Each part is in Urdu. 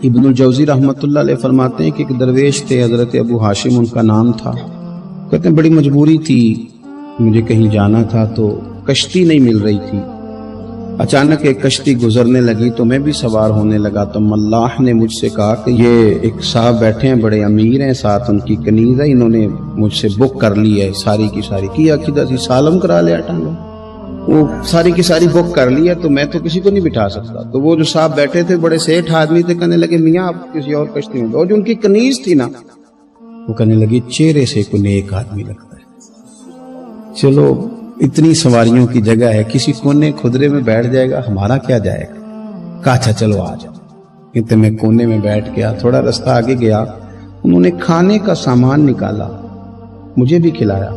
ابن الجوزی رحمۃ اللہ علیہ فرماتے ہیں کہ ایک درویش تھے، حضرت ابو ہاشم ان کا نام تھا. کہتے ہیں بڑی مجبوری تھی، مجھے کہیں جانا تھا تو کشتی نہیں مل رہی تھی. اچانک ایک کشتی گزرنے لگی تو میں بھی سوار ہونے لگا تو ملاح نے مجھ سے کہا کہ یہ ایک صاحب بیٹھے ہیں، بڑے امیر ہیں، ساتھ ان کی کنیز ہے، انہوں نے مجھ سے بک کر لی ہے ساری کی ساری کی عقیدہ سی سالم کرا لیا ٹانگا، وہ ساری کی ساری بک کر لی ہے تو میں تو کسی کو نہیں بٹھا سکتا. تو وہ جو صاحب بیٹھے تھے بڑے سیٹھ آدمی تھے، کہنے لگے میاں آپ کسی اور کشتی میں. اور جو ان کی کنیز تھی نا وہ کہنے لگی چہرے سے کوئی نیک آدمی لگتا ہے، چلو اتنی سواریوں کی جگہ ہے، کسی کونے کھدرے میں بیٹھ جائے گا، ہمارا کیا جائے گا. کہا اچھا چلو آ جاؤ. اتنے میں کونے میں بیٹھ گیا، تھوڑا رستہ آگے گیا، انہوں نے کھانے کا سامان نکالا، مجھے بھی کھلایا،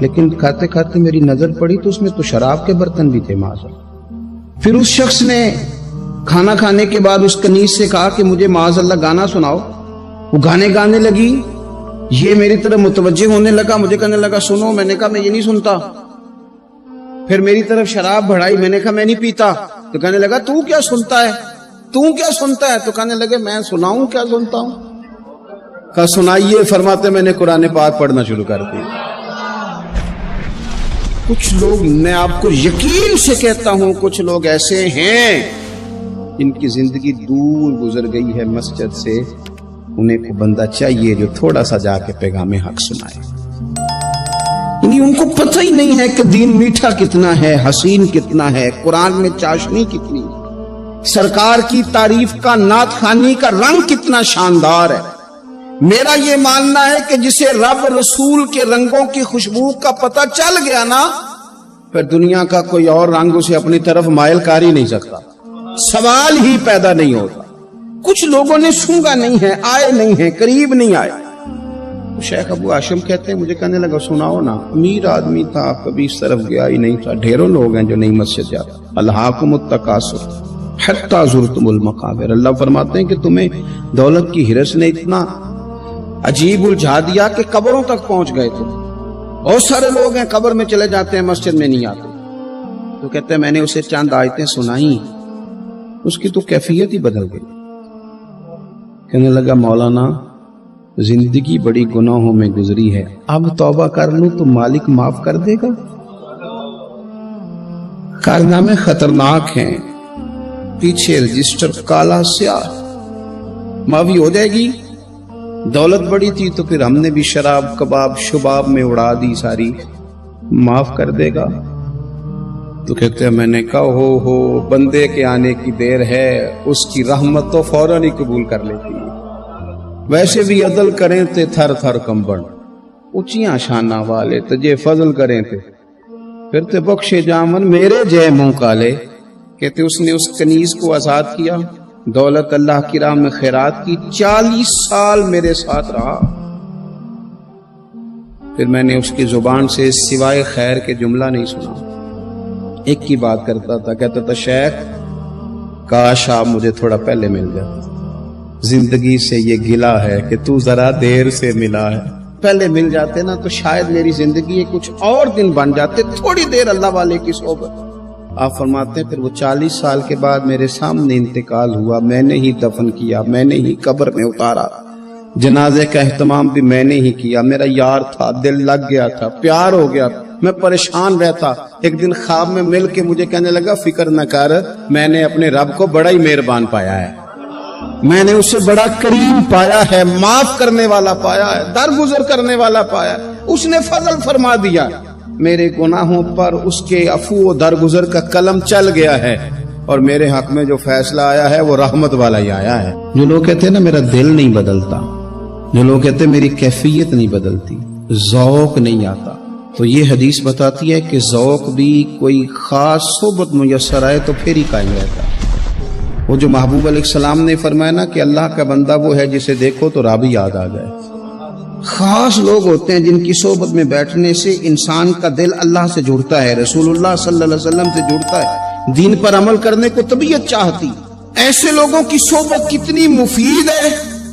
لیکن کھاتے کھاتے میری نظر پڑی تو اس میں تو شراب کے برتن بھی تھے معاذ. پھر اس شخص نے کھانا کھانے کے بعد اس کنیز سے کہا کہ مجھے معاذ اللہ گانا سناؤ. وہ گانے گانے لگی، یہ میری طرف متوجہ ہونے لگا، مجھے کہنے لگا سنو. میں نے کہا میں یہ نہیں سنتا. پھر میری طرف شراب بڑھائی، میں نے کہا میں نہیں پیتا. تو کہنے لگا تو کیا سنتا ہے، تو کیا سنتا ہے. تو کہنے لگے میں سناؤں کیا سنتا ہوں. کہا سنائیے. فرماتے میں نے قرآن پاک پڑھنا شروع کر دیا. کچھ لوگ، میں آپ کو یقین سے کہتا ہوں، کچھ لوگ ایسے ہیں جن کی زندگی دور گزر گئی ہے مسجد سے، انہیں کو بندہ چاہیے جو تھوڑا سا جا کے پیغام حق سنائے. ان کو پتہ ہی نہیں ہے کہ دین میٹھا کتنا ہے، حسین کتنا ہے، قرآن میں چاشنی کتنی، سرکار کی تعریف کا، نعت خوانی کا رنگ کتنا شاندار ہے. میرا یہ ماننا ہے کہ جسے رب رسول کے رنگوں کی خوشبو کا پتہ چل گیا نا، پھر دنیا کا کوئی اور رنگ اسے اپنی طرف مائل کر ہی نہیں سکتا، سوال ہی پیدا نہیں ہوتا. کچھ لوگوں نے سونگا نہیں ہے، آئے نہیں ہیں، قریب نہیں آئے. شیخ ابو ہاشم کہتے ہیں مجھے کہنے لگا سناؤ نا. امیر آدمی تھا، کبھی اس طرف گیا ہی نہیں تھا. ڈھیروں لوگ ہیں جو نہیں مسجد جاتے. الہاکم التکاثر حتی زرتم المقابر. اللہ فرماتے ہیں کہ تمہیں دولت کی ہرس نے اتنا عجیب الجھا دیا کہ قبروں تک پہنچ گئے تھے. بہت سارے لوگ ہیں قبر میں چلے جاتے ہیں، مسجد میں نہیں آتے. تو کہتے ہیں میں نے اسے چند آیتیں سنائی، اس کی تو کیفیت ہی بدل گئی. کہنے لگا مولانا زندگی بڑی گناہوں میں گزری ہے، اب توبہ کر لوں تو مالک معاف کر دے گا. کارنامے خطرناک ہیں، پیچھے رجسٹر کالا سیاہ، معافی ہو جائے گی. دولت بڑی تھی تو پھر ہم نے بھی شراب کباب شباب میں اڑا دی ساری، معاف کر دے گا. تو کہتے ہیں میں نے کہا ہو بندے کے آنے کی دیر ہے، اس کی رحمت تو فوراً ہی قبول کر لیتی ہے. ویسے بھی عدل کریں تے تھر تھر کمبڑ، اونچیاں شانہ والے تجھے فضل کریں تے پھر تے بخشے جامن میرے جے منہ کالے. کہتے اس نے اس کنیز کو آزاد کیا، دولت اللہ کی راہ میں خیرات کی، 40 سال میرے ساتھ رہا. پھر میں نے اس کی زبان سے سوائے خیر کے جملہ نہیں سنا. ایک ہی بات کرتا تھا، کہتا تھا شیخ کاش آپ مجھے تھوڑا پہلے مل جاتے، زندگی سے یہ گلا ہے کہ تو ذرا دیر سے ملا ہے. پہلے مل جاتے نا تو شاید میری زندگی کچھ اور دن بن جاتے، تھوڑی دیر اللہ والے کی صحبت. آپ فرماتے ہیں پھر وہ 40 سال کے بعد میرے سامنے انتقال ہوا، میں نے ہی دفن کیا، میں نے ہی قبر میں اتارا، جنازے کا اہتمام بھی میں نے ہی کیا. میرا یار تھا، دل لگ گیا تھا، پیار ہو گیا، میں پریشان رہتا. ایک دن خواب میں مل کے مجھے کہنے لگا فکر نہ کر، میں نے اپنے رب کو بڑا ہی مہربان پایا ہے، میں نے اسے بڑا کریم پایا ہے، معاف کرنے والا پایا ہے، درگزر کرنے والا پایا ہے. اس نے فضل فرما دیا، میرے گناہوں پر اس کے عفو و درگزر کا قلم چل گیا ہے، اور میرے حق میں جو فیصلہ آیا ہے وہ رحمت والا ہی آیا ہے. جو لوگ کہتے ہیں نا میرا دل نہیں بدلتا، جو لوگ کہتے ہیں میری کیفیت نہیں بدلتی، ذوق نہیں آتا، تو یہ حدیث بتاتی ہے کہ ذوق بھی کوئی خاص صحبت میسر آئے تو پھر ہی قائم رہتا. وہ جو محبوب علیہ السلام نے فرمایا نا کہ اللہ کا بندہ وہ ہے جسے دیکھو تو رب یاد آ جائے. خاص لوگ ہوتے ہیں جن کی صحبت میں بیٹھنے سے انسان کا دل اللہ سے جڑتا ہے، رسول اللہ صلی اللہ علیہ وسلم سے جڑتا ہے، دین پر عمل کرنے کو طبیعت چاہتی. ایسے لوگوں کی صحبت کتنی مفید ہے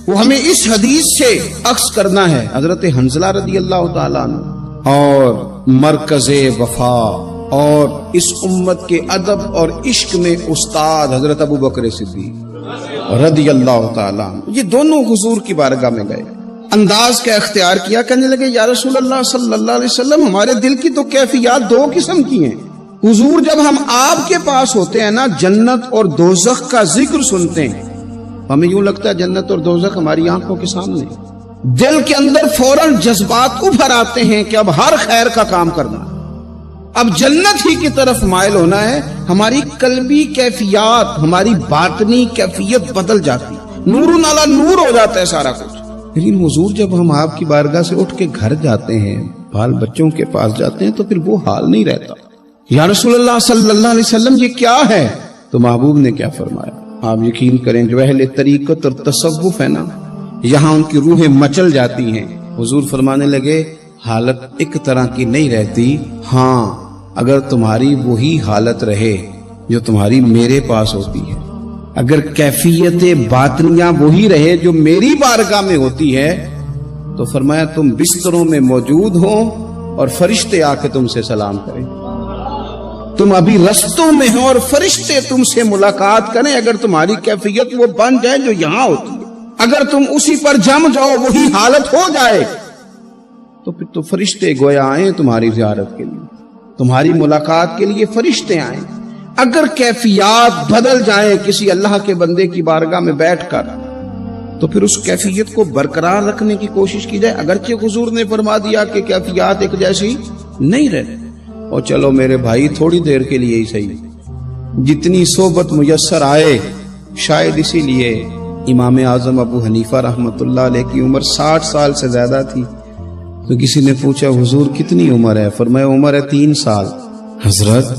وہ ہمیں اس حدیث سے عکس کرنا ہے. حضرت حنظلہ رضی اللہ تعالیٰ عنہ اور مرکز وفا اور اس امت کے ادب اور عشق میں استاد حضرت ابو بکر صدیق رضی اللہ تعالیٰ عنہ، یہ دونوں حضور کی بارگاہ میں گئے، انداز کا اختیار کیا، کہنے لگے یا رسول اللہ صلی اللہ علیہ وسلم، ہمارے دل کی تو کیفیات دو قسم کی ہیں حضور، جب ہم آپ کے پاس ہوتے ہیں نا، جنت اور دوزخ کا ذکر سنتے ہیں، ہمیں یوں لگتا ہے جنت اور دوزخ ہماری آنکھوں کے سامنے، دل کے اندر فوراً جذبات ابھر آتے ہیں کہ اب ہر خیر کا کام کرنا ہے، اب جنت ہی کی طرف مائل ہونا ہے، ہماری قلبی کیفیات، ہماری باطنی کیفیت بدل جاتی، نور علی نور ہو جاتا ہے سارا کچھ۔ لیکن حضور جب ہم آپ کی بارگاہ سے اٹھ کے گھر جاتے ہیں، بال بچوں کے پاس جاتے ہیں، تو پھر وہ حال نہیں رہتا، یا رسول اللہ صلی اللہ علیہ وسلم یہ کیا ہے؟ تو محبوب نے کیا فرمایا؟ آپ یقین کریں جو اہل طریقت اور تصوف ہے نا، یہاں ان کی روحیں مچل جاتی ہیں۔ حضور فرمانے لگے حالت ایک طرح کی نہیں رہتی، ہاں اگر تمہاری وہی حالت رہے جو تمہاری میرے پاس ہوتی ہے، اگر کیفیت باطنیہ وہی رہے جو میری بارگاہ میں ہوتی ہے، تو فرمایا تم بستروں میں موجود ہو اور فرشتے آ کے تم سے سلام کریں، تم ابھی رستوں میں ہو اور فرشتے تم سے ملاقات کریں، اگر تمہاری کیفیت وہ بن جائے جو یہاں ہوتی ہے، اگر تم اسی پر جم جاؤ وہی حالت ہو جائے، تو پھر تو فرشتے گویا آئیں تمہاری زیارت کے لیے، تمہاری ملاقات کے لیے فرشتے آئیں۔ اگر کیفیات بدل جائیں کسی اللہ کے بندے کی بارگاہ میں بیٹھ کر، تو پھر اس کیفیت کو برقرار رکھنے کی کوشش کی جائے، اگرچہ حضور نے فرما دیا کہ کیفیات ایک جیسی نہیں رہتی، اور چلو میرے بھائی تھوڑی دیر کے لیے ہی صحیح، جتنی صحبت میسر آئے، شاید اسی لیے امام اعظم ابو حنیفہ رحمۃ اللہ علیہ کی عمر 60 سال سے زیادہ تھی، تو کسی نے پوچھا حضور کتنی عمر ہے؟ فرمایا عمر ہے 3 سال۔ حضرت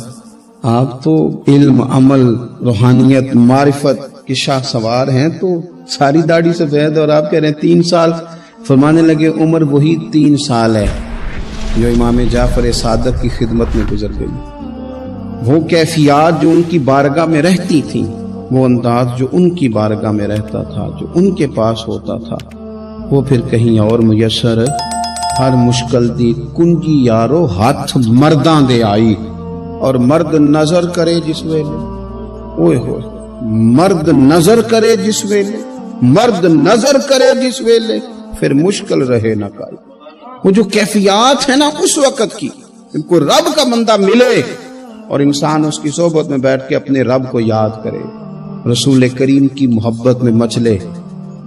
آپ تو علم، عمل، روحانیت، معرفت کے شاہ سوار ہیں، تو ساری داڑھی سفید اور آپ کہہ رہے ہیں 3 سال۔ فرمانے لگے عمر وہی 3 سال ہے جو امام جعفر صادق کی خدمت میں گزر گئی، وہ کیفیات جو ان کی بارگاہ میں رہتی تھیں، وہ انداز جو ان کی بارگاہ میں رہتا تھا، جو ان کے پاس ہوتا تھا، وہ پھر کہیں اور میسر ہر مشکل دی کنجی یارو ہاتھ مرداں دے آئی، اور مرد نظر کرے جس ویلے، اوئے ہوئے مرد نظر کرے جس ویلے، مرد نظر کرے جس ویلے، پھر مشکل رہے نہ کائی۔ وہ جو کیفیات ہے نا اس وقت کی، ان کو رب کا بندہ ملے اور انسان اس کی صحبت میں بیٹھ کے اپنے رب کو یاد کرے، رسول کریم کی محبت میں مچلے،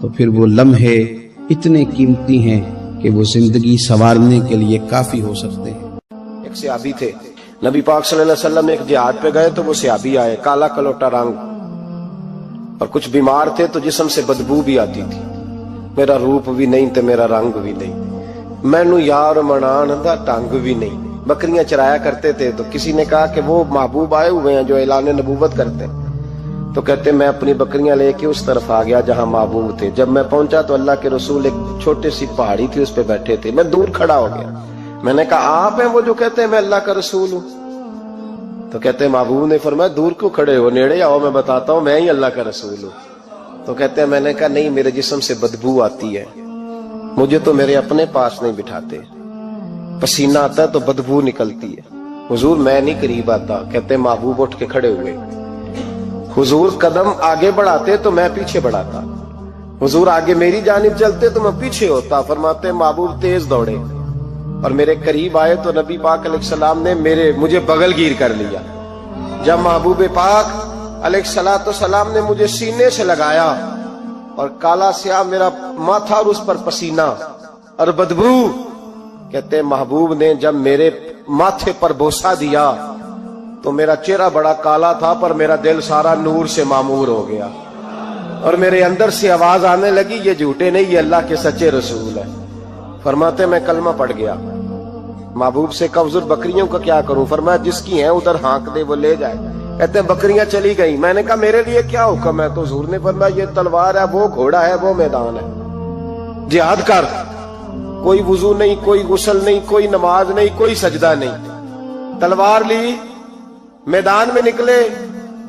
تو پھر وہ لمحے اتنے قیمتی ہیں کہ وہ زندگی سنوارنے کے لیے کافی ہو سکتے ہیں۔ ایک صحابی تھے، نبی پاک صلی اللہ علیہ وسلم ایک جہاد پہ گئے تو وہ صحابی آئے، کالا کلوٹا رنگ، اور کچھ بیمار تھے تو جسم سے بدبو بھی آتی تھی، میرا روپ بھی نہیں تے میرا رنگ بھی نہیں، مینو یار منان دا ٹنگ بھی نہیں۔ بکریاں چرایا کرتے تھے، تو کسی نے کہا کہ وہ محبوب آئے ہوئے ہیں جو اعلان نبوت کرتے ہیں، تو کہتے میں اپنی بکریاں لے کے اس طرف آ گیا جہاں محبوب تھے، جب میں پہنچا تو اللہ کے رسول ایک چھوٹے سی پہاڑی تھی اس پہ بیٹھے تھے، میں دور کھڑا ہو گیا، میں نے کہا آپ ہیں وہ جو کہتے ہیں میں اللہ کا رسول ہوں؟ تو کہتے ہیں محبوب نے فرمایا دور کیوں کھڑے ہو، نیڑے آؤ میں بتاتا ہوں میں ہی اللہ کا رسول ہوں۔ تو کہتے ہیں میں نے کہا نہیں، میرے جسم سے بدبو آتی ہے، مجھے تو میرے اپنے پاس نہیں بٹھاتے، پسینہ آتا ہے تو بدبو نکلتی ہے، حضور میں نہیں قریب آتا۔ کہتے ہیں محبوب اٹھ کے کھڑے ہوئے، حضور قدم آگے بڑھاتے تو میں پیچھے بڑھاتا، حضور آگے میری جانب چلتے تو میں پیچھے ہوتا۔ فرماتے محبوب تیز دوڑے اور میرے قریب آئے تو نبی پاک علیہ السلام نے مجھے بغل گیر کر لیا۔ جب محبوب پاک علیہ السلام نے مجھے سینے سے لگایا اور کالا سیاہ میرا ماتھا اور اس پر پسینہ اور بدبو، کہتے ہیں محبوب نے جب میرے ماتھے پر بوسہ دیا تو میرا چہرہ بڑا کالا تھا پر میرا دل سارا نور سے معمور ہو گیا، اور میرے اندر سے آواز آنے لگی یہ جھوٹے نہیں، یہ اللہ کے سچے رسول ہے۔ فرماتے میں کلمہ پڑھ گیا۔ محبوب سے کہا حضور بکریوں کا کیا کروں؟ فرمایا جس کی ہیں ادھر ہانک دے وہ لے جائے۔ کہتے ہیں بکریاں چلی گئی، میں نے کہا میرے لیے کیا حکم ہے؟ تو حضور نے فرمایا یہ تلوار ہے، وہ گھوڑا ہے، وہ میدان ہے، جہاد کر۔ کوئی وضو نہیں، کوئی غسل نہیں، کوئی نماز نہیں، کوئی سجدہ نہیں، تلوار لی، میدان میں نکلے،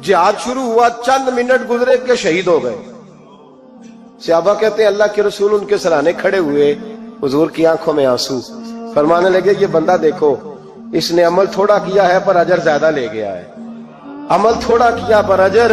جہاد شروع ہوا، چند منٹ گزرے کہ شہید ہو گئے۔ صحابہ کہتے ہیں اللہ کے رسول ان کے سرانے کھڑے ہوئے، حضور کی آنکھوں میں آنسو، فرمانے لگے یہ بندہ دیکھو، اس نے عمل تھوڑا کیا ہے پر اجر زیادہ لے گیا ہے، عمل تھوڑا کیا پر اجر